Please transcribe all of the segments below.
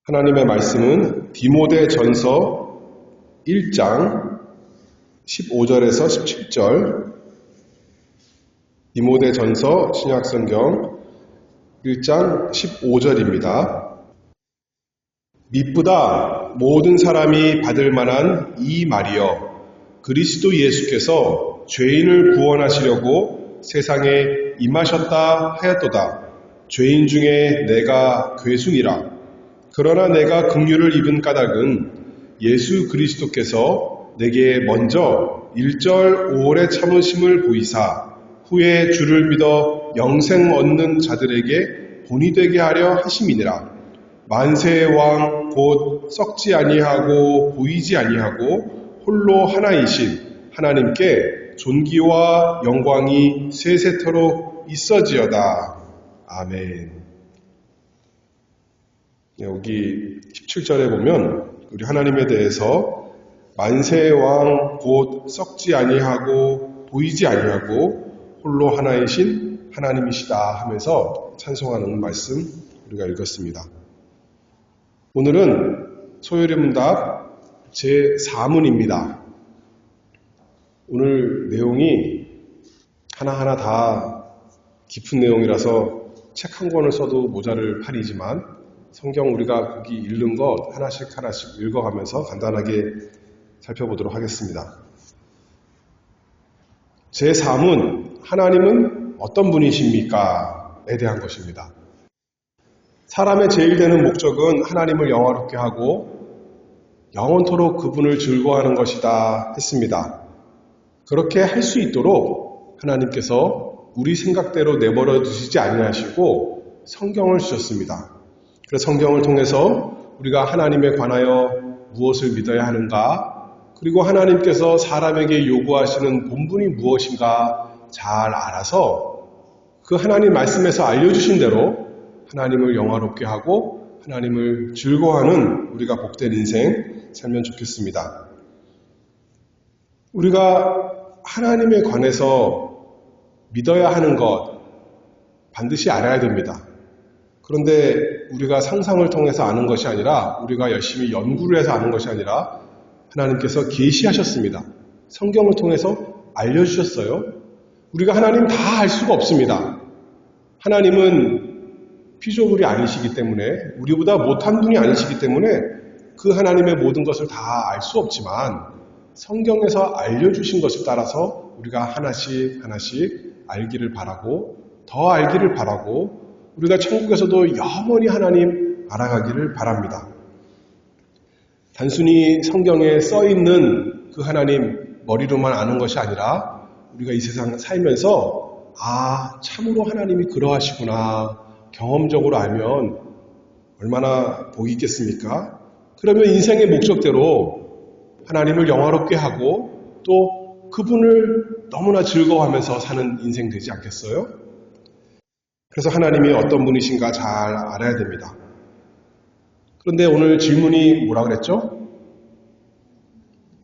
하나님의 말씀은 디모데전서 1장 15절에서 17절, 디모데전서 신약성경 1장 15절입니다. 미쁘다 모든 사람이 받을 만한 이 말이여, 그리스도 예수께서 죄인을 구원하시려고 세상에 임하셨다 하였도다. 죄인 중에 내가 괴순이라. 그러나 내가 긍휼을 입은 까닭은 예수 그리스도께서 내게 먼저 1절 5월의 참으심을 보이사 후에 주를 믿어 영생 얻는 자들에게 본이 되게 하려 하심이니라. 만세의 왕 곧 썩지 아니하고 보이지 아니하고 홀로 하나이신 하나님께 존귀와 영광이 세세토록 있어지어다. 아멘. 여기 17절에 보면 우리 하나님에 대해서 만세의 왕 곧 썩지 아니하고 보이지 아니하고 홀로 하나이신 하나님이시다 하면서 찬송하는 말씀 우리가 읽었습니다. 오늘은 소요리 문답 제4문입니다. 오늘 내용이 하나하나 다 깊은 내용이라서 책 한 권을 써도 모자를 판이지만 성경 우리가 거기 읽는 것 하나씩 읽어가면서 간단하게 살펴보도록 하겠습니다. 제3은 하나님은 어떤 분이십니까? 에 대한 것입니다. 사람의 제일 되는 목적은 하나님을 영화롭게 하고 영원토록 그분을 즐거워하는 것이다 했습니다. 그렇게 할 수 있도록 하나님께서 우리 생각대로 내버려 두시지 아니하시고 성경을 주셨습니다. 그래서 성경을 통해서 우리가 하나님에 관하여 무엇을 믿어야 하는가, 그리고 하나님께서 사람에게 요구하시는 본분이 무엇인가 잘 알아서 그 하나님 말씀에서 알려주신 대로 하나님을 영화롭게 하고 하나님을 즐거워하는 우리가 복된 인생 살면 좋겠습니다. 우리가 하나님에 관해서 믿어야 하는 것 반드시 알아야 됩니다. 그런데 우리가 상상을 통해서 아는 것이 아니라, 우리가 열심히 연구를 해서 아는 것이 아니라 하나님께서 계시하셨습니다. 성경을 통해서 알려주셨어요. 우리가 하나님 다 알 수가 없습니다. 하나님은 피조물이 아니시기 때문에, 우리보다 못한 분이 아니시기 때문에 그 하나님의 모든 것을 다 알 수 없지만 성경에서 알려주신 것에 따라서 우리가 하나씩 알기를 바라고, 더 알기를 바라고, 우리가 천국에서도 영원히 하나님 알아가기를 바랍니다. 단순히 성경에 써있는 그 하나님 머리로만 아는 것이 아니라 우리가 이 세상 살면서 참으로 하나님이 그러하시구나 경험적으로 알면 얼마나 복이 있겠습니까? 그러면 인생의 목적대로 하나님을 영화롭게 하고 또 그분을 너무나 즐거워하면서 사는 인생 되지 않겠어요? 그래서 하나님이 어떤 분이신가 잘 알아야 됩니다. 그런데 오늘 질문이 뭐라 그랬죠?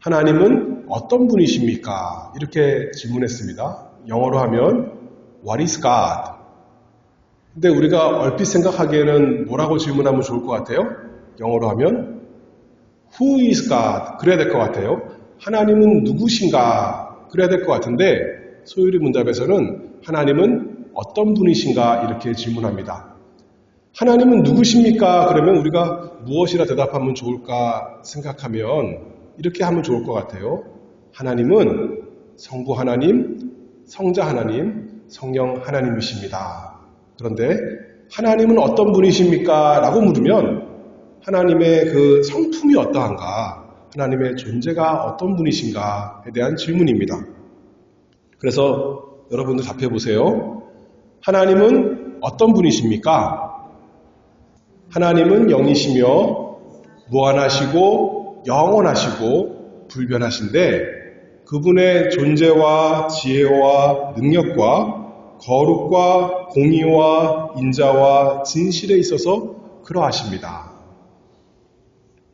하나님은 어떤 분이십니까? 이렇게 질문했습니다. 영어로 하면 What is God? 근데 우리가 얼핏 생각하기에는 뭐라고 질문하면 좋을 것 같아요? 영어로 하면 Who is God? 그래야 될 것 같아요. 하나님은 누구신가? 그래야 될 것 같은데 소요리 문답에서는 하나님은 어떤 분이신가? 이렇게 질문합니다. 하나님은 누구십니까? 그러면 우리가 무엇이라 대답하면 좋을까 생각하면 이렇게 하면 좋을 것 같아요. 하나님은 성부 하나님, 성자 하나님, 성령 하나님이십니다. 그런데 하나님은 어떤 분이십니까? 라고 물으면 하나님의 그 성품이 어떠한가, 하나님의 존재가 어떤 분이신가에 대한 질문입니다. 그래서 여러분들 답해보세요. 하나님은 어떤 분이십니까? 하나님은 영이시며 무한하시고 영원하시고 불변하신데 그분의 존재와 지혜와 능력과 거룩과 공의와 인자와 진실에 있어서 그러하십니다.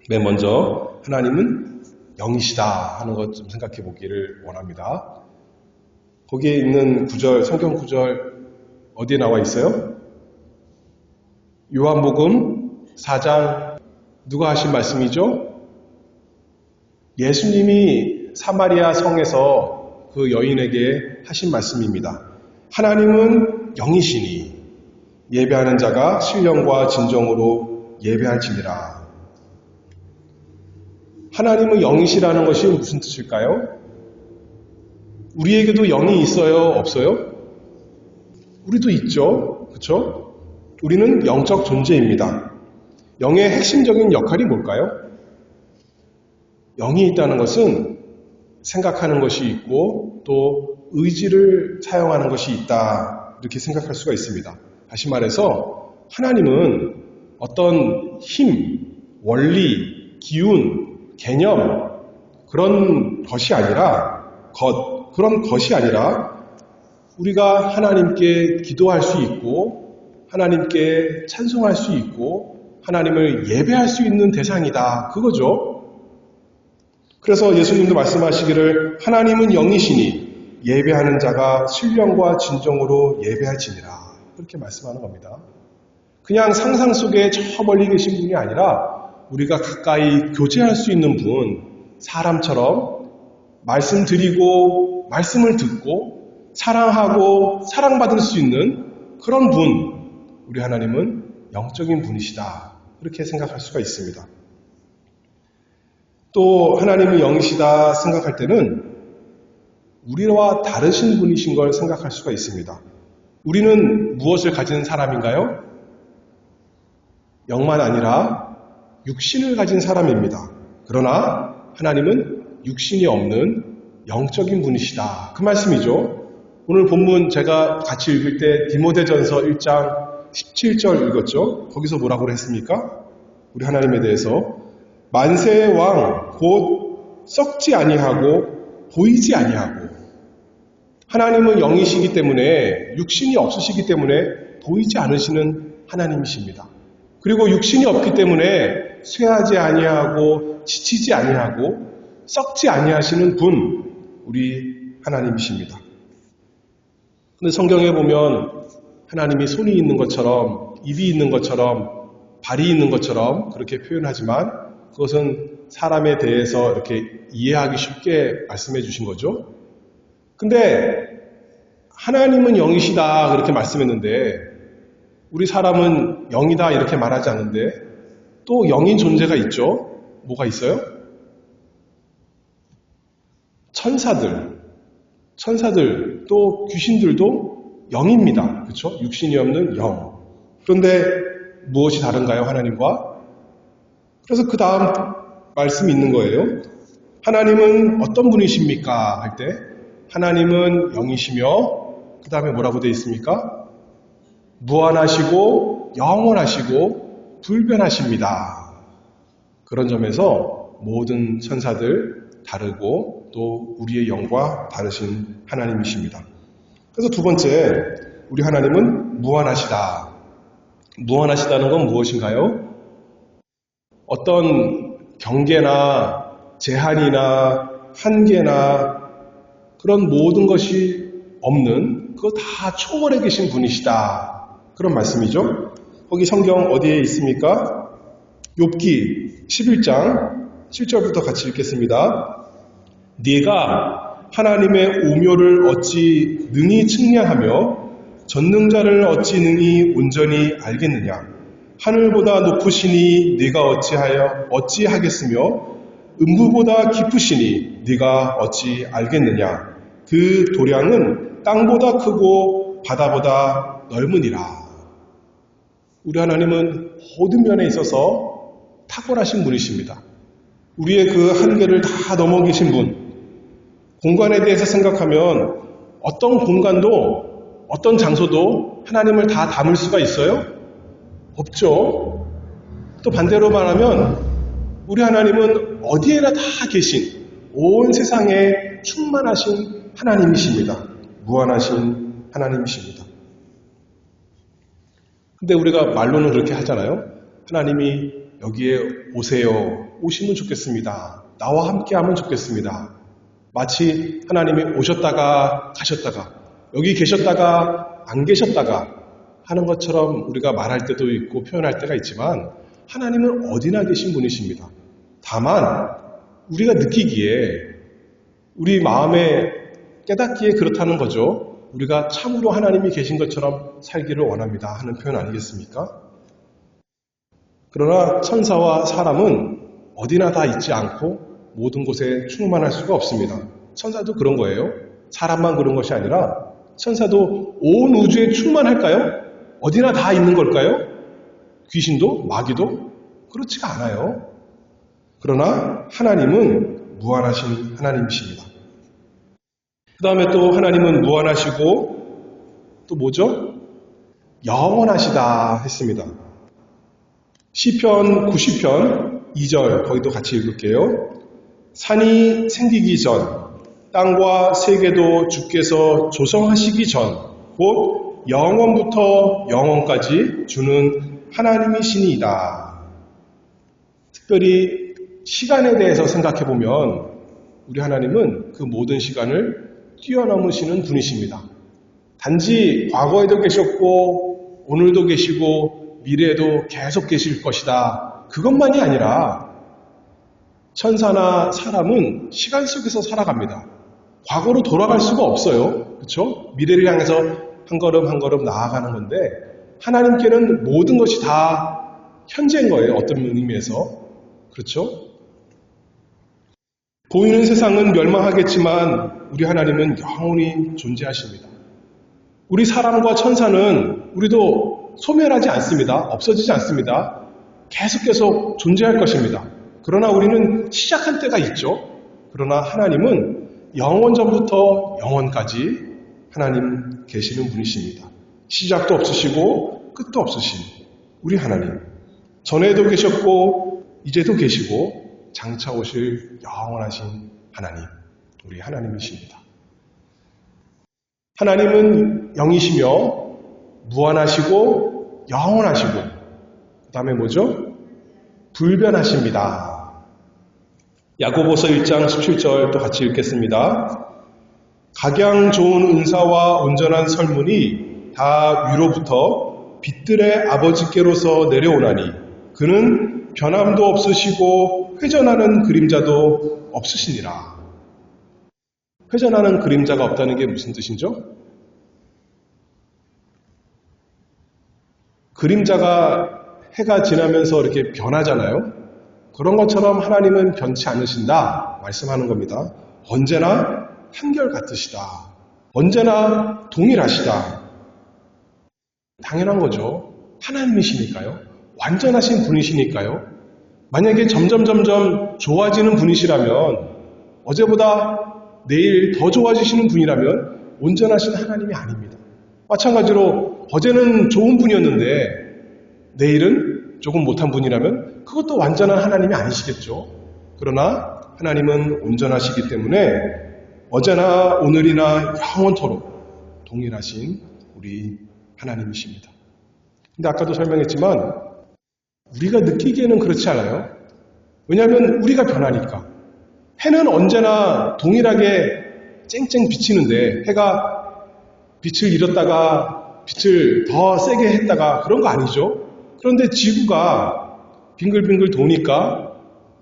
맨 먼저 하나님은 영이시다 하는 것 좀 생각해 보기를 원합니다. 거기에 있는 구절, 성경 구절 어디에 나와 있어요? 요한복음 4장 누가 하신 말씀이죠? 예수님이 사마리아 성에서 그 여인에게 하신 말씀입니다. 하나님은 영이시니 예배하는 자가 신령과 진정으로 예배할지니라. 하나님은 영이시라는 것이 무슨 뜻일까요? 우리에게도 영이 있어요? 없어요? 우리도 있죠. 그렇죠? 우리는 영적 존재입니다. 영의 핵심적인 역할이 뭘까요? 영이 있다는 것은 생각하는 것이 있고 또 의지를 사용하는 것이 있다. 이렇게 생각할 수가 있습니다. 다시 말해서 하나님은 어떤 힘, 원리, 기운, 개념 그런 것이 아니라 그런 것이 아니라 우리가 하나님께 기도할 수 있고 하나님께 찬송할 수 있고 하나님을 예배할 수 있는 대상이다. 그거죠. 그래서 예수님도 말씀하시기를 하나님은 영이시니 예배하는 자가 신령과 진정으로 예배할지니라. 그렇게 말씀하는 겁니다. 그냥 상상 속에 저 멀리 계신 분이 아니라 우리가 가까이 교제할 수 있는 분, 사람처럼 말씀드리고 말씀을 듣고 사랑하고 사랑받을 수 있는 그런 분, 우리 하나님은 영적인 분이시다. 그렇게 생각할 수가 있습니다. 또 하나님이 영이시다 생각할 때는 우리와 다르신 분이신 걸 생각할 수가 있습니다. 우리는 무엇을 가진 사람인가요? 영만 아니라 육신을 가진 사람입니다. 그러나 하나님은 육신이 없는 영적인 분이시다. 그 말씀이죠. 오늘 본문 제가 같이 읽을 때 디모데전서 1장 17절 읽었죠. 거기서 뭐라고 했습니까? 우리 하나님에 대해서 만세의 왕 곧 썩지 아니하고 보이지 아니하고 하나님은 영이시기 때문에 육신이 없으시기 때문에 보이지 않으시는 하나님이십니다. 그리고 육신이 없기 때문에 쇠하지 아니하고 지치지 아니하고 썩지 아니하시는 분 우리 하나님이십니다. 근데 성경에 보면 하나님이 손이 있는 것처럼 입이 있는 것처럼 발이 있는 것처럼 그렇게 표현하지만 그것은 사람에 대해서 이렇게 이해하기 쉽게 말씀해 주신 거죠. 근데 하나님은 영이시다 그렇게 말씀했는데 우리 사람은 영이다 이렇게 말하지 않는데 또 영인 존재가 있죠. 뭐가 있어요? 천사들 또 귀신들도 영입니다. 그렇죠? 육신이 없는 영. 그런데 무엇이 다른가요? 하나님과? 그래서 그 다음 말씀이 있는 거예요. 하나님은 어떤 분이십니까? 할 때 하나님은 영이시며 그 다음에 뭐라고 되어 있습니까? 무한하시고 영원하시고 불변하십니다. 그런 점에서 모든 천사들 다르고 또 우리의 영과 다르신 하나님이십니다. 그래서 두 번째, 우리 하나님은 무한하시다. 무한하시다는 건 무엇인가요? 어떤 경계나 제한이나 한계나 그런 모든 것이 없는 그거 다 초월해 계신 분이시다. 그런 말씀이죠. 거기 성경 어디에 있습니까? 욥기 11장 7절부터 같이 읽겠습니다. 네가 하나님의 오묘를 어찌 능히 측량하며 전능자를 어찌 능히 온전히 알겠느냐? 하늘보다 높으시니 네가 어찌하겠으며 음부보다 깊으시니 네가 어찌 알겠느냐? 그 도량은 땅보다 크고 바다보다 넓으니라. 우리 하나님은 모든 면에 있어서 탁월하신 분이십니다. 우리의 그 한계를 다 넘어 계신 분. 공간에 대해서 생각하면 어떤 공간도 어떤 장소도 하나님을 다 담을 수가 있어요? 없죠. 또 반대로 말하면 우리 하나님은 어디에나 다 계신 온 세상에 충만하신 하나님이십니다. 무한하신 하나님이십니다. 근데 우리가 말로는 그렇게 하잖아요. 하나님이 여기에 오세요. 오시면 좋겠습니다. 나와 함께하면 좋겠습니다. 마치 하나님이 오셨다가 가셨다가 여기 계셨다가 안 계셨다가 하는 것처럼 우리가 말할 때도 있고 표현할 때가 있지만 하나님은 어디나 계신 분이십니다. 다만 우리가 느끼기에 우리 마음에 깨닫기에 그렇다는 거죠. 우리가 참으로 하나님이 계신 것처럼 살기를 원합니다 하는 표현 아니겠습니까? 그러나 천사와 사람은 어디나 다 있지 않고 모든 곳에 충만할 수가 없습니다. 천사도 그런 거예요. 사람만 그런 것이 아니라 천사도 온 우주에 충만할까요? 어디나 다 있는 걸까요? 귀신도? 마귀도? 그렇지가 않아요. 그러나 하나님은 무한하신 하나님이십니다. 그 다음에 또 하나님은 무한하시고 또 뭐죠? 영원하시다 했습니다. 시편 90편 2절 거기도 같이 읽을게요. 산이 생기기 전 땅과 세계도 주께서 조성하시기 전 곧 영원부터 영원까지 주는 하나님이시니이다. 특별히 시간에 대해서 생각해보면 우리 하나님은 그 모든 시간을 뛰어넘으시는 분이십니다. 단지 과거에도 계셨고 오늘도 계시고 미래에도 계속 계실 것이다. 그것만이 아니라 천사나 사람은 시간 속에서 살아갑니다. 과거로 돌아갈 수가 없어요. 그렇죠? 미래를 향해서 한 걸음 한 걸음 나아가는 건데 하나님께는 모든 것이 다 현재인 거예요. 어떤 의미에서. 그렇죠? 보이는 세상은 멸망하겠지만 우리 하나님은 영원히 존재하십니다. 우리 사람과 천사는 우리도 소멸하지 않습니다. 없어지지 않습니다. 계속 존재할 것입니다. 그러나 우리는 시작한 때가 있죠. 그러나 하나님은 영원 전부터 영원까지 하나님 계시는 분이십니다. 시작도 없으시고 끝도 없으신 우리 하나님. 전에도 계셨고 이제도 계시고 장차 오실 영원하신 하나님, 우리 하나님이십니다. 하나님은 영이시며 무한하시고 영원하시고 그 다음에 뭐죠? 불변하십니다. 야고보서 1장 17절 또 같이 읽겠습니다. 각양 좋은 은사와 온전한 설문이 다 위로부터 빛들의 아버지께로서 내려오나니 그는 변함도 없으시고 회전하는 그림자도 없으시니라. 회전하는 그림자가 없다는 게 무슨 뜻이죠? 그림자가 해가 지나면서 이렇게 변하잖아요. 그런 것처럼 하나님은 변치 않으신다 말씀하는 겁니다. 언제나 한결같으시다. 언제나 동일하시다. 당연한 거죠. 하나님이시니까요. 완전하신 분이시니까요. 만약에 점점 좋아지는 분이시라면 어제보다 내일 더 좋아지시는 분이라면 온전하신 하나님이 아닙니다. 마찬가지로 어제는 좋은 분이었는데 내일은 조금 못한 분이라면 그것도 완전한 하나님이 아니시겠죠. 그러나 하나님은 온전하시기 때문에 어제나 오늘이나 영원토록 동일하신 우리 하나님이십니다. 근데 아까도 설명했지만 우리가 느끼기에는 그렇지 않아요. 왜냐하면 우리가 변하니까. 해는 언제나 동일하게 쨍쨍 비치는데 해가 빛을 잃었다가 빛을 더 세게 했다가 그런 거 아니죠. 그런데 지구가 빙글빙글 도니까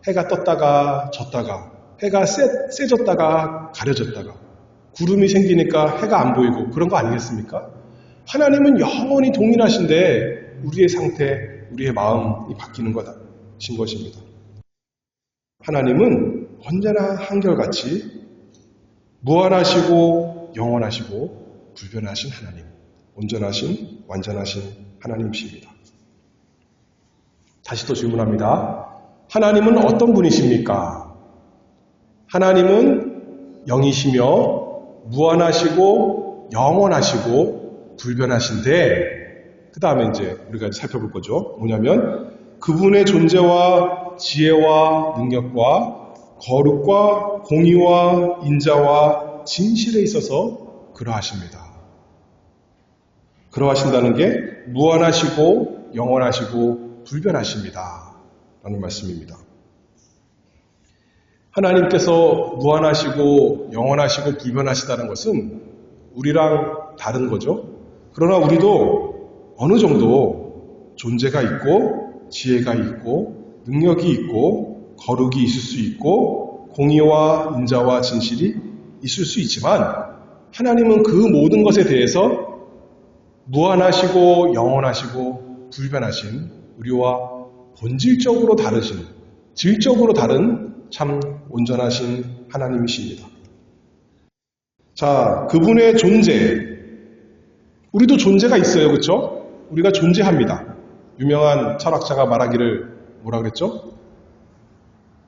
해가 떴다가 졌다가 해가 세졌다가 가려졌다가 구름이 생기니까 해가 안 보이고 그런 거 아니겠습니까? 하나님은 영원히 동일하신데 우리의 상태, 우리의 마음이 바뀌는 것인 것입니다. 하나님은 언제나 한결같이 무한하시고 영원하시고 불변하신 하나님, 온전하신 완전하신 하나님이십니다. 다시 또 질문합니다. 하나님은 어떤 분이십니까? 하나님은 영이시며 무한하시고 영원하시고 불변하신데 그 다음에 이제 우리가 살펴볼 거죠. 뭐냐면 그분의 존재와 지혜와 능력과 거룩과 공의와 인자와 진실에 있어서 그러하십니다. 그러하신다는 게 무한하시고 영원하시고 불변하십니다. 라는 말씀입니다. 하나님께서 무한하시고 영원하시고 불변하시다는 것은 우리랑 다른 거죠. 그러나 우리도 어느 정도 존재가 있고 지혜가 있고 능력이 있고 거룩이 있을 수 있고 공의와 인자와 진실이 있을 수 있지만 하나님은 그 모든 것에 대해서 무한하시고 영원하시고 불변하신 우리와 본질적으로 다르신 질적으로 다른 참 온전하신 하나님이십니다. 자, 그분의 존재, 우리도 존재가 있어요. 그렇죠? 우리가 존재합니다. 유명한 철학자가 말하기를 뭐라 그랬죠?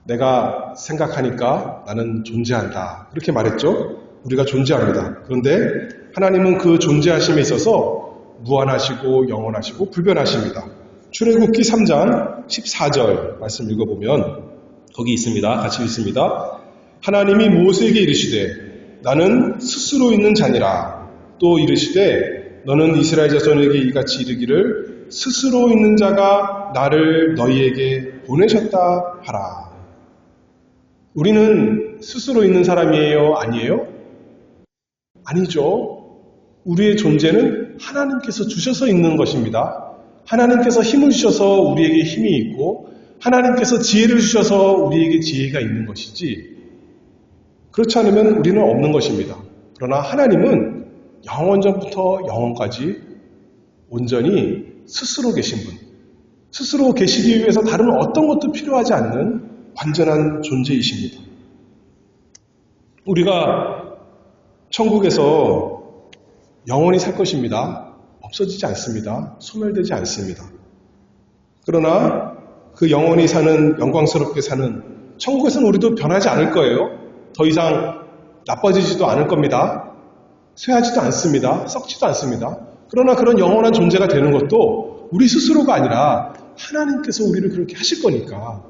내가 생각하니까 나는 존재한다. 그렇게 말했죠? 우리가 존재합니다. 그런데 하나님은 그 존재하심에 있어서 무한하시고 영원하시고 불변하십니다. 출애굽기 3장 14절 말씀 읽어보면 거기 있습니다. 같이 읽습니다. 하나님이 모세에게 이르시되 나는 스스로 있는 자니라. 또 이르시되 너는 이스라엘 자손에게 이같이 이르기를 스스로 있는 자가 나를 너희에게 보내셨다 하라. 우리는 스스로 있는 사람이에요? 아니에요? 아니죠. 우리의 존재는 하나님께서 주셔서 있는 것입니다. 하나님께서 힘을 주셔서 우리에게 힘이 있고 하나님께서 지혜를 주셔서 우리에게 지혜가 있는 것이지 그렇지 않으면 우리는 없는 것입니다. 그러나 하나님은 영원전부터 영원까지 온전히 스스로 계신 분, 스스로 계시기 위해서 다른 어떤 것도 필요하지 않는 완전한 존재이십니다. 우리가 천국에서 영원히 살 것입니다. 없어지지 않습니다. 소멸되지 않습니다. 그러나 그 영원히 사는, 영광스럽게 사는 천국에서는 우리도 변하지 않을 거예요. 더 이상 나빠지지도 않을 겁니다. 쇠하지도 않습니다. 썩지도 않습니다. 그러나 그런 영원한 존재가 되는 것도 우리 스스로가 아니라 하나님께서 우리를 그렇게 하실 거니까.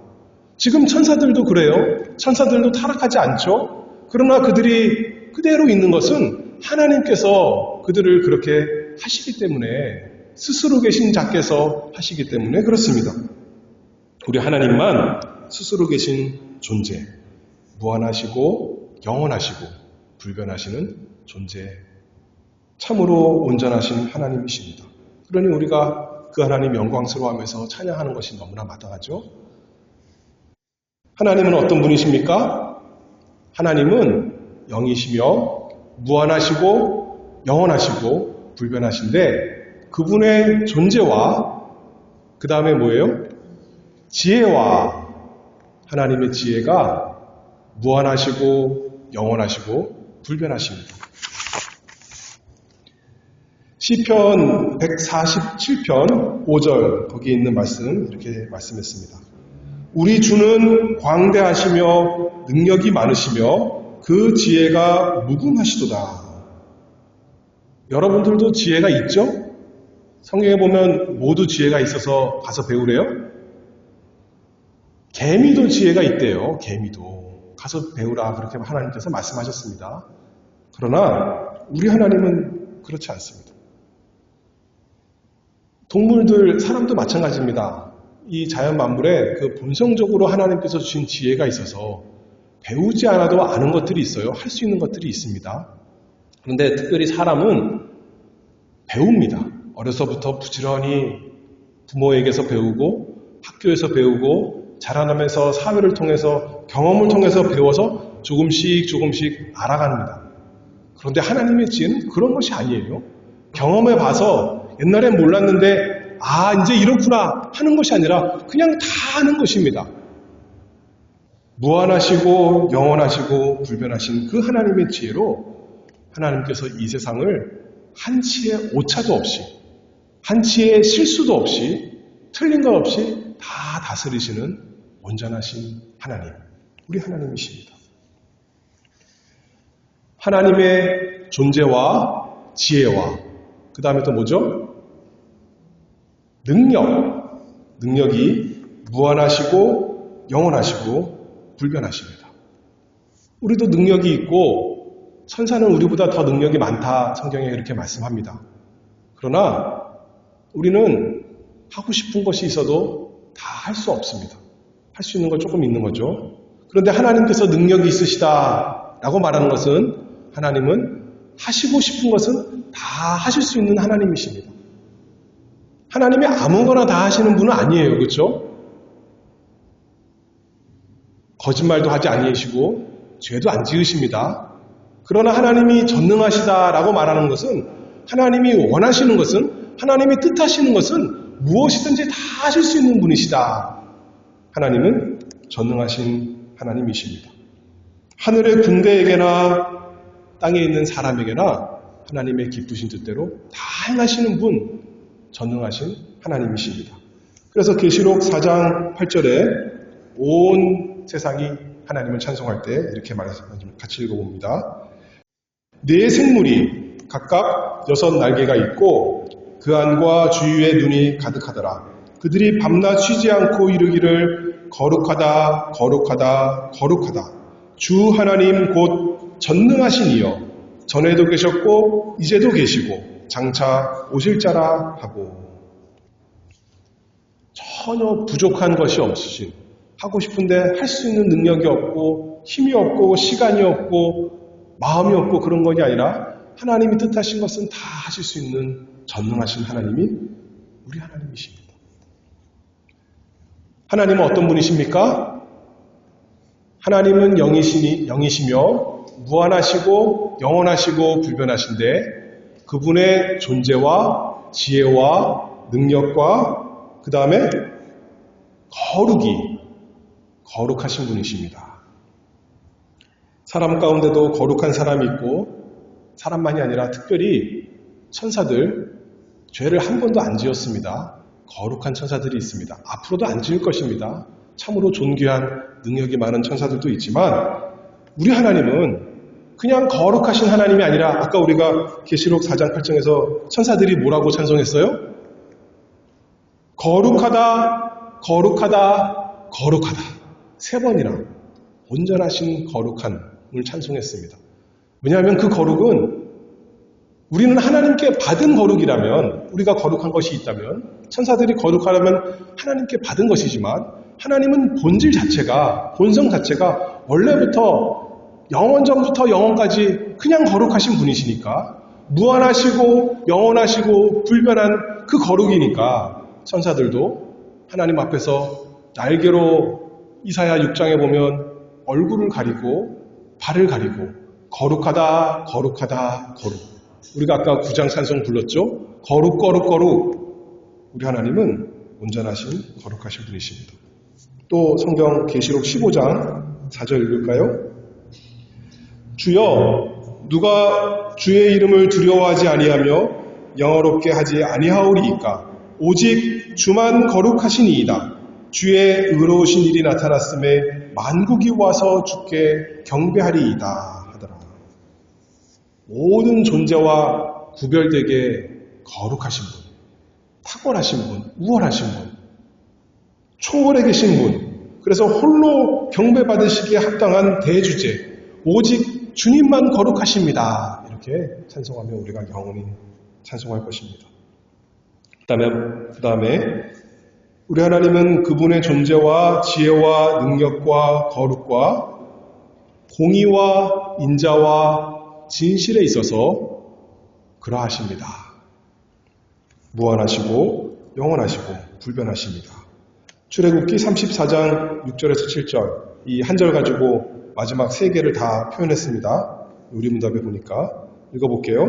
지금 천사들도 그래요. 천사들도 타락하지 않죠. 그러나 그들이 그대로 있는 것은 하나님께서 그들을 그렇게 하시기 때문에 스스로 계신 자께서 하시기 때문에 그렇습니다. 우리 하나님만 스스로 계신 존재, 무한하시고 영원하시고 불변하시는 존재, 참으로 온전하신 하나님이십니다. 그러니 우리가 그 하나님 영광스러워하면서 찬양하는 것이 너무나 마땅하죠. 하나님은 어떤 분이십니까? 하나님은 영이시며 무한하시고 영원하시고 불변하신데 그분의 존재와 그 다음에 뭐예요? 지혜와 하나님의 지혜가 무한하시고 영원하시고 불변하십니다. 시편 147편 5절 거기에 있는 말씀 이렇게 말씀했습니다. 우리 주는 광대하시며 능력이 많으시며 그 지혜가 무궁하시도다. 여러분들도 지혜가 있죠? 성경에 보면 모두 지혜가 있어서 가서 배우래요? 개미도 지혜가 있대요. 개미도. 가서 배우라 그렇게 하나님께서 말씀하셨습니다. 그러나 우리 하나님은 그렇지 않습니다. 동물들, 사람도 마찬가지입니다. 이 자연 만물에 그 본성적으로 하나님께서 주신 지혜가 있어서 배우지 않아도 아는 것들이 있어요. 할 수 있는 것들이 있습니다. 그런데 특별히 사람은 배웁니다. 어려서부터 부지런히 부모에게서 배우고 학교에서 배우고 자라나면서 사회를 통해서 경험을 통해서 배워서 조금씩 알아갑니다. 그런데 하나님의 지혜는 그런 것이 아니에요. 경험해 봐서 옛날엔 몰랐는데 이제 이렇구나 하는 것이 아니라 그냥 다 아는 것입니다. 무한하시고 영원하시고 불변하신 그 하나님의 지혜로 하나님께서 이 세상을 한치의 오차도 없이 한치의 실수도 없이 틀린 것 없이 다 다스리시는 온전하신 하나님, 우리 하나님이십니다. 하나님의 존재와 지혜와 그 다음에 또 뭐죠? 능력이 무한하시고 영원하시고 불변하십니다. 우리도 능력이 있고 천사는 우리보다 더 능력이 많다 성경에 이렇게 말씀합니다. 그러나 우리는 하고 싶은 것이 있어도 다 할 수 없습니다. 할 수 있는 건 조금 있는 거죠. 그런데 하나님께서 능력이 있으시다 라고 말하는 것은 하나님은 하시고 싶은 것은 다 하실 수 있는 하나님이십니다. 하나님이 아무거나 다 하시는 분은 아니에요. 그렇죠? 거짓말도 하지 아니하시고 죄도 안 지으십니다. 그러나 하나님이 전능하시다라고 말하는 것은 하나님이 원하시는 것은 하나님이 뜻하시는 것은 무엇이든지 다 하실 수 있는 분이시다. 하나님은 전능하신 하나님이십니다. 하늘의 군대에게나 땅에 있는 사람에게나 하나님의 기쁘신 뜻대로 다 행하시는 분, 전능하신 하나님이십니다. 그래서 계시록 4장 8절에 온 세상이 하나님을 찬송할 때 이렇게 말씀합니다. 같이 읽어봅니다. 네 생물이 각각 6 날개가 있고 그 안과 주위에 눈이 가득하더라. 그들이 밤낮 쉬지 않고 이르기를 거룩하다 거룩하다 거룩하다. 주 하나님 곧 전능하신 이여 전에도 계셨고 이제도 계시고 장차 오실 자라 하고 전혀 부족한 것이 없으신 하고 싶은데 할 수 있는 능력이 없고 힘이 없고 시간이 없고 마음이 없고 그런 것이 아니라 하나님이 뜻하신 것은 다 하실 수 있는 전능하신 하나님이 우리 하나님이십니다. 하나님은 어떤 분이십니까? 하나님은 영이시며 무한하시고 영원하시고 불변하신데 그분의 존재와 지혜와 능력과 그 다음에 거룩하신 분이십니다. 사람 가운데도 거룩한 사람이 있고 사람만이 아니라 특별히 천사들 죄를 한 번도 안 지었습니다. 거룩한 천사들이 있습니다. 앞으로도 안 지을 것입니다. 참으로 존귀한 능력이 많은 천사들도 있지만 우리 하나님은 그냥 거룩하신 하나님이 아니라 아까 우리가 계시록 4장 8장에서 천사들이 뭐라고 찬송했어요? 거룩하다 거룩하다 거룩하다 3번이나 온전하신 거룩함을 찬송했습니다. 왜냐하면 그 거룩은 우리는 하나님께 받은 거룩이라면 우리가 거룩한 것이 있다면 천사들이 거룩하려면 하나님께 받은 것이지만 하나님은 본질 자체가 본성 자체가 원래부터 영원전부터 영원까지 그냥 거룩하신 분이시니까 무한하시고 영원하시고 불변한 그 거룩이니까 천사들도 하나님 앞에서 날개로 이사야 6장에 보면 얼굴을 가리고 발을 가리고 거룩하다 거룩하다 거룩 우리가 아까 9장 찬송 불렀죠? 거룩 거룩 거룩 우리 하나님은 온전하신 거룩하신 분이십니다. 또 성경 계시록 15장 4절 읽을까요? 주여 누가 주의 이름을 두려워하지 아니하며 영어롭게 하지 아니하오리이까 오직 주만 거룩하시니이다. 주의 의로우신 일이 나타났음에 만국이 와서 주께 경배하리이다 하더라. 모든 존재와 구별되게 거룩하신 분, 탁월하신 분, 우월하신 분, 초월해 계신 분, 그래서 홀로 경배받으시기에 합당한 대주제, 오직 주님만 거룩하십니다. 이렇게 찬송하며 우리가 영원히 찬송할 것입니다. 그 다음에 우리 하나님은 그분의 존재와 지혜와 능력과 거룩과 공의와 인자와 진실에 있어서 그러하십니다. 무한하시고 영원하시고 불변하십니다. 출애굽기 34장 6절에서 7절 이 한 절 가지고 마지막 3개를 다 표현했습니다. 우리 문답에 보니까 읽어볼게요.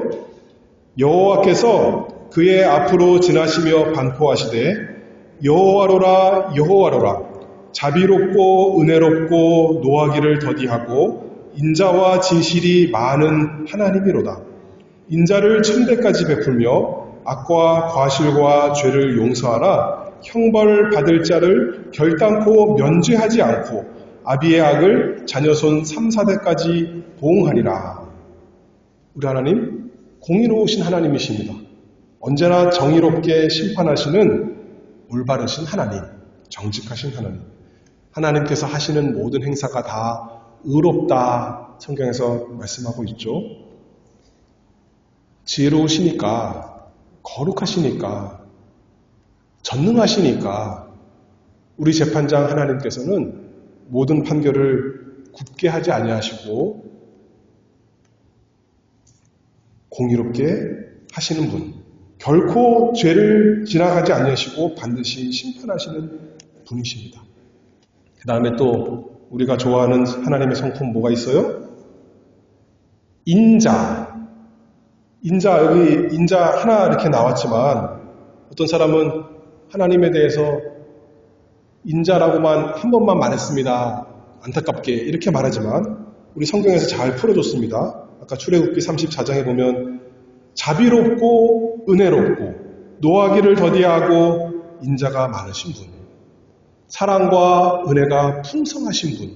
여호와께서 그의 앞으로 지나시며 반포하시되 여호와로라 여호와로라 자비롭고 은혜롭고 노하기를 더디하고 인자와 진실이 많은 하나님이로다. 인자를 천대까지 베풀며 악과 과실과 죄를 용서하라. 형벌 받을 자를 결단코 면죄하지 않고 아비의 악을 자녀손 3, 4대까지 보응하리라. 우리 하나님 공의로우신 하나님이십니다. 언제나 정의롭게 심판하시는 올바르신 하나님, 정직하신 하나님. 하나님께서 하시는 모든 행사가 다 의롭다 성경에서 말씀하고 있죠. 지혜로우시니까, 거룩하시니까, 전능하시니까 우리 재판장 하나님께서는 모든 판결을 굽게 하지 아니하시고 공의롭게 하시는 분, 결코 죄를 지나가지 아니하시고 반드시 심판하시는 분이십니다. 그 다음에 또 우리가 좋아하는 하나님의 성품 뭐가 있어요? 인자. 여기 인자 하나 이렇게 나왔지만 어떤 사람은 하나님에 대해서 인자라고만 한 번만 말했습니다. 안타깝게 이렇게 말하지만 우리 성경에서 잘 풀어줬습니다. 아까 출애굽기 34장에 보면 자비롭고 은혜롭고 노하기를 더디하고 인자가 많으신 분, 사랑과 은혜가 풍성하신 분,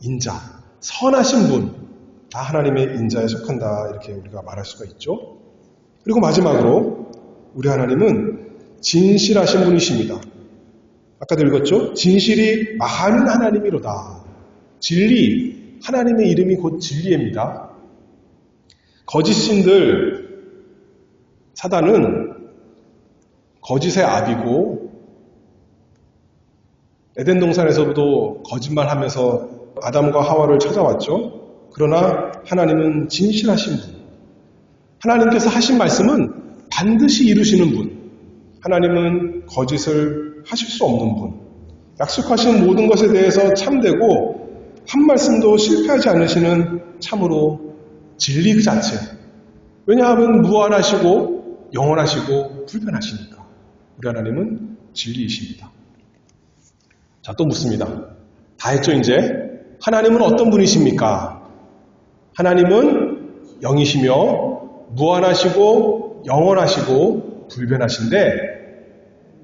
인자, 선하신 분, 다 하나님의 인자에 속한다 이렇게 우리가 말할 수가 있죠. 그리고 마지막으로 우리 하나님은 진실하신 분이십니다. 아까도 읽었죠? 진실이 많은 하나님이로다. 진리, 하나님의 이름이 곧 진리입니다. 거짓신들, 사단은 거짓의 압이고 에덴 동산에서도 거짓말하면서 아담과 하와를 찾아왔죠. 그러나 하나님은 진실하신 분. 하나님께서 하신 말씀은 반드시 이루시는 분. 하나님은 거짓을 하실 수 없는 분. 약속하신 모든 것에 대해서 참되고 한 말씀도 실패하지 않으시는 참으로 진리 그 자체. 왜냐하면 무한하시고 영원하시고 불변하시니까. 우리 하나님은 진리이십니다. 자, 또 묻습니다. 다 했죠, 이제? 하나님은 어떤 분이십니까? 하나님은 영이시며 무한하시고 영원하시고 불변하신데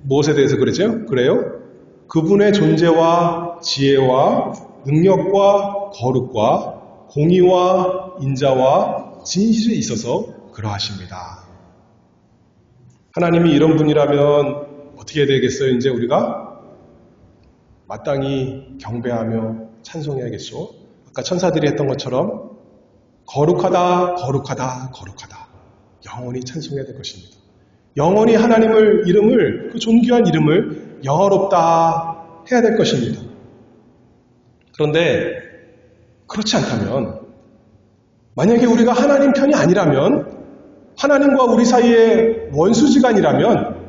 무엇에 대해서 그러죠? 그래요? 그분의 존재와 지혜와 능력과 거룩과 공의와 인자와 진실에 있어서 그러하십니다. 하나님이 이런 분이라면 어떻게 되겠어요? 이제 우리가 마땅히 경배하며 찬송해야겠죠. 아까 천사들이 했던 것처럼 거룩하다, 거룩하다, 거룩하다. 영원히 찬송해야 될 것입니다. 영원히 하나님을 이름을, 그 존귀한 이름을 영화롭다 해야 될 것입니다. 그런데 그렇지 않다면, 만약에 우리가 하나님 편이 아니라면, 하나님과 우리 사이에 원수지간이라면,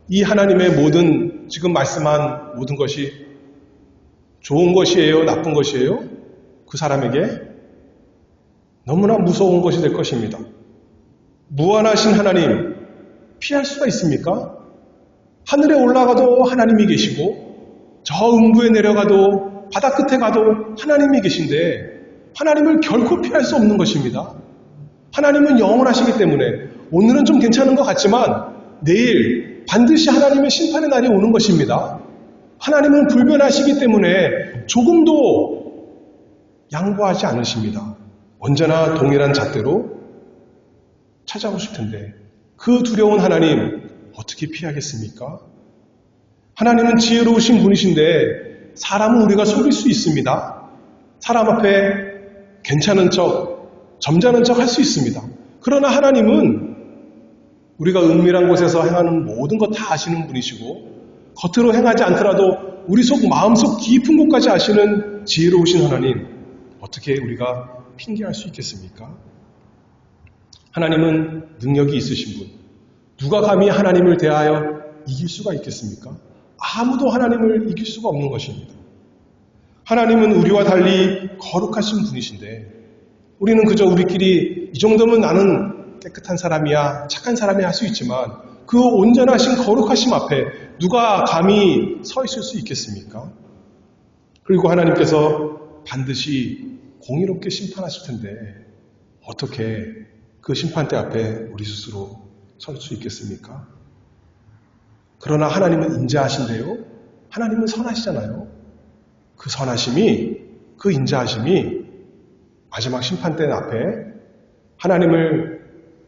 이 하나님의 모든, 지금 말씀한 모든 것이 좋은 것이에요? 나쁜 것이에요? 그 사람에게 너무나 무서운 것이 될 것입니다. 무한하신 하나님, 피할 수가 있습니까? 하늘에 올라가도 하나님이 계시고, 저 음부에 내려가도, 바다 끝에 가도 하나님이 계신데, 하나님을 결코 피할 수 없는 것입니다. 하나님은 영원하시기 때문에, 오늘은 좀 괜찮은 것 같지만, 내일 반드시 하나님의 심판의 날이 오는 것입니다. 하나님은 불변하시기 때문에 조금도 양보하지 않으십니다. 언제나 동일한 잣대로 찾아오실 텐데 그 두려운 하나님 어떻게 피하겠습니까? 하나님은 지혜로우신 분이신데 사람은 우리가 속일 수 있습니다. 사람 앞에 괜찮은 척, 점잖은 척 할 수 있습니다. 그러나 하나님은 우리가 은밀한 곳에서 행하는 모든 것 다 아시는 분이시고 겉으로 행하지 않더라도 우리 속 마음속 깊은 곳까지 아시는 지혜로우신 하나님, 어떻게 우리가 핑계할 수 있겠습니까? 하나님은 능력이 있으신 분. 누가 감히 하나님을 대하여 이길 수가 있겠습니까? 아무도 하나님을 이길 수가 없는 것입니다. 하나님은 우리와 달리 거룩하신 분이신데 우리는 그저 우리끼리 이 정도면 나는 깨끗한 사람이야, 착한 사람이야 할 수 있지만 그 온전하신 거룩하심 앞에 누가 감히 서 있을 수 있겠습니까? 그리고 하나님께서 반드시 공의롭게 심판하실 텐데 어떻게 그 심판대 앞에 우리 스스로 설 수 있겠습니까? 그러나 하나님은 인자하신데요. 하나님은 선하시잖아요. 그 선하심이, 그 인자하심이 마지막 심판대 앞에 하나님을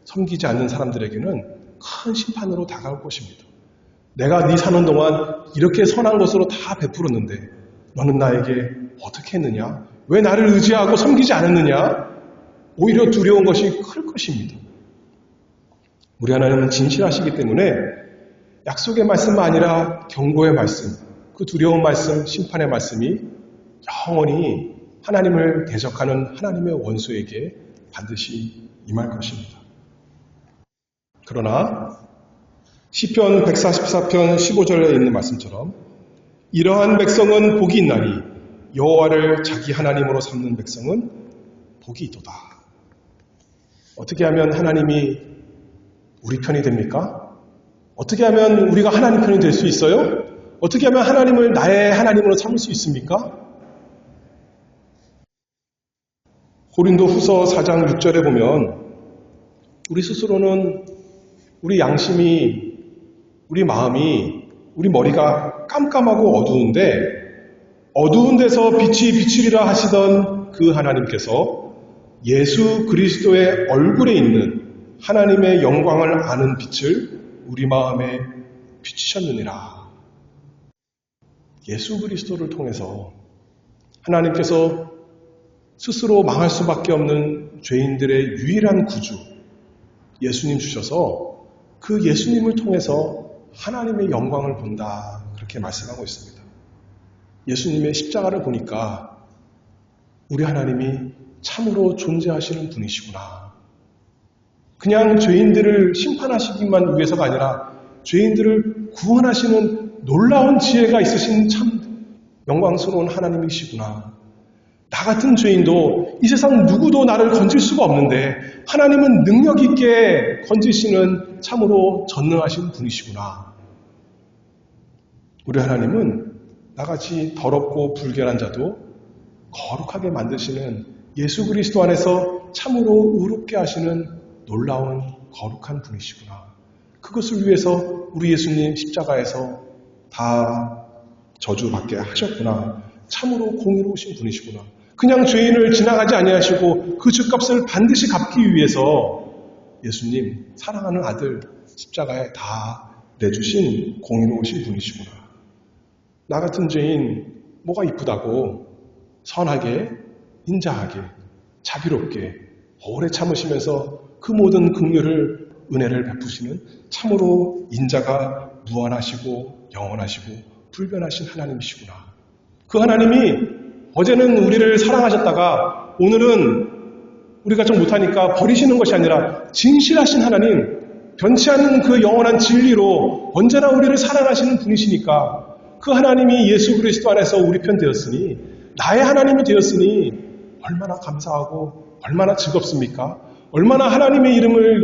섬기지 않는 사람들에게는 큰 심판으로 다가올 것입니다. 내가 네 사는 동안 이렇게 선한 것으로 다 베풀었는데 너는 나에게 어떻게 했느냐? 왜 나를 의지하고 섬기지 않았느냐? 오히려 두려운 것이 클 것입니다. 우리 하나님은 진실하시기 때문에 약속의 말씀만 아니라 경고의 말씀, 그 두려운 말씀, 심판의 말씀이 영원히 하나님을 대적하는 하나님의 원수에게 반드시 임할 것입니다. 그러나 시편 144편 15절에 있는 말씀처럼 이러한 백성은 복이 있나니 여호와를 자기 하나님으로 삼는 백성은 복이 있도다. 어떻게 하면 하나님이 우리 편이 됩니까? 어떻게 하면 우리가 하나님 편이 될 수 있어요? 어떻게 하면 하나님을 나의 하나님으로 삼을 수 있습니까? 고린도 후서 4장 6절에 보면 우리 스스로는 우리 양심이, 우리 마음이, 우리 머리가 깜깜하고 어두운데 어두운 데서 빛이 비추리라 하시던 그 하나님께서 예수 그리스도의 얼굴에 있는 하나님의 영광을 아는 빛을 우리 마음에 비추셨느니라. 예수 그리스도를 통해서 하나님께서 스스로 망할 수밖에 없는 죄인들의 유일한 구주 예수님 주셔서 그 예수님을 통해서 하나님의 영광을 본다. 그렇게 말씀하고 있습니다. 예수님의 십자가를 보니까 우리 하나님이 참으로 존재하시는 분이시구나. 그냥 죄인들을 심판하시기만 위해서가 아니라 죄인들을 구원하시는 놀라운 지혜가 있으신 참 영광스러운 하나님이시구나. 나 같은 죄인도 이 세상 누구도 나를 건질 수가 없는데 하나님은 능력 있게 건지시는 참으로 전능하신 분이시구나. 우리 하나님은 나같이 더럽고 불결한 자도 거룩하게 만드시는 예수 그리스도 안에서 참으로 의롭게 하시는 놀라운 거룩한 분이시구나. 그것을 위해서 우리 예수님 십자가에서 다 저주받게 하셨구나. 참으로 공의로우신 분이시구나. 그냥 죄인을 지나가지 아니하시고 그 죗값을 반드시 갚기 위해서 예수님 사랑하는 아들 십자가에 다 내주신 공의로우신 분이시구나. 나 같은 죄인 뭐가 이쁘다고 선하게 인자하게 자비롭게 오래 참으시면서 그 모든 긍휼을 은혜를 베푸시는 참으로 인자가 무한하시고 영원하시고 불변하신 하나님이시구나. 그 하나님이 어제는 우리를 사랑하셨다가 오늘은 우리가 좀 못하니까 버리시는 것이 아니라 진실하신 하나님, 변치 않는 그 영원한 진리로 언제나 우리를 사랑하시는 분이시니까 그 하나님이 예수 그리스도 안에서 우리 편 되었으니 나의 하나님이 되었으니 얼마나 감사하고 얼마나 즐겁습니까? 얼마나 하나님의 이름에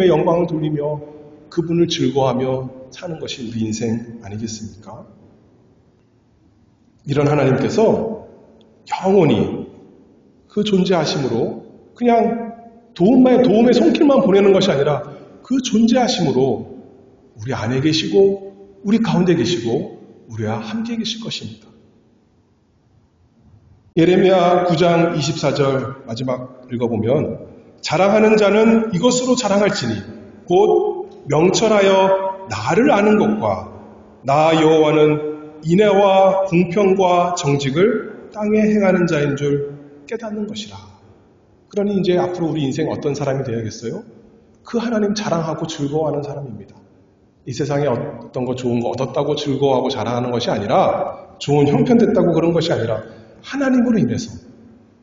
영광을 돌리며 그분을 즐거워하며 사는 것이 우리 인생 아니겠습니까? 이런 하나님께서 영원히 그 존재하심으로 그냥 도움의 손길만 보내는 것이 아니라 그 존재하심으로 우리 안에 계시고 우리 가운데 계시고 우리와 함께 계실 것입니다. 예레미야 9장 24절 마지막 읽어보면 자랑하는 자는 이것으로 자랑할지니 곧 명철하여 나를 아는 것과 나 여호와는 인애와 공평과 정직을 땅에 행하는 자인 줄 깨닫는 것이라. 그러니 이제 앞으로 우리 인생 어떤 사람이 되어야겠어요? 그 하나님 자랑하고 즐거워하는 사람입니다. 이 세상에 어떤 거 좋은 거 얻었다고 즐거워하고 자랑하는 것이 아니라 좋은 형편 됐다고 그런 것이 아니라 하나님으로 인해서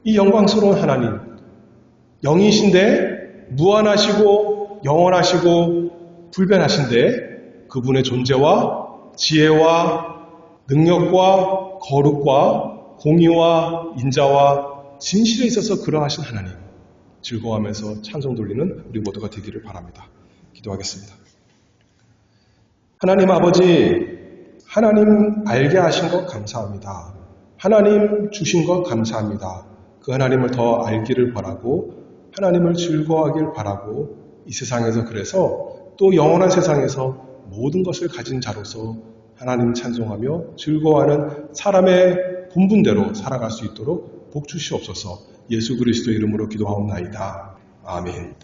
이 영광스러운 하나님 영이신데 무한하시고 영원하시고 불변하신데 그분의 존재와 지혜와 능력과 거룩과 공의와 인자와 진실에 있어서 그러하신 하나님 즐거워하면서 찬송 돌리는 우리 모두가 되기를 바랍니다. 기도하겠습니다. 하나님 아버지, 하나님 알게 하신 것 감사합니다. 하나님 주신 것 감사합니다. 그 하나님을 더 알기를 바라고 하나님을 즐거워하길 바라고 이 세상에서 그래서 또 영원한 세상에서 모든 것을 가진 자로서 하나님 찬송하며 즐거워하는 사람의 본분대로 살아갈 수 있도록 복 주시옵소서. 예수 그리스도의 이름으로 기도하옵나이다. 아멘.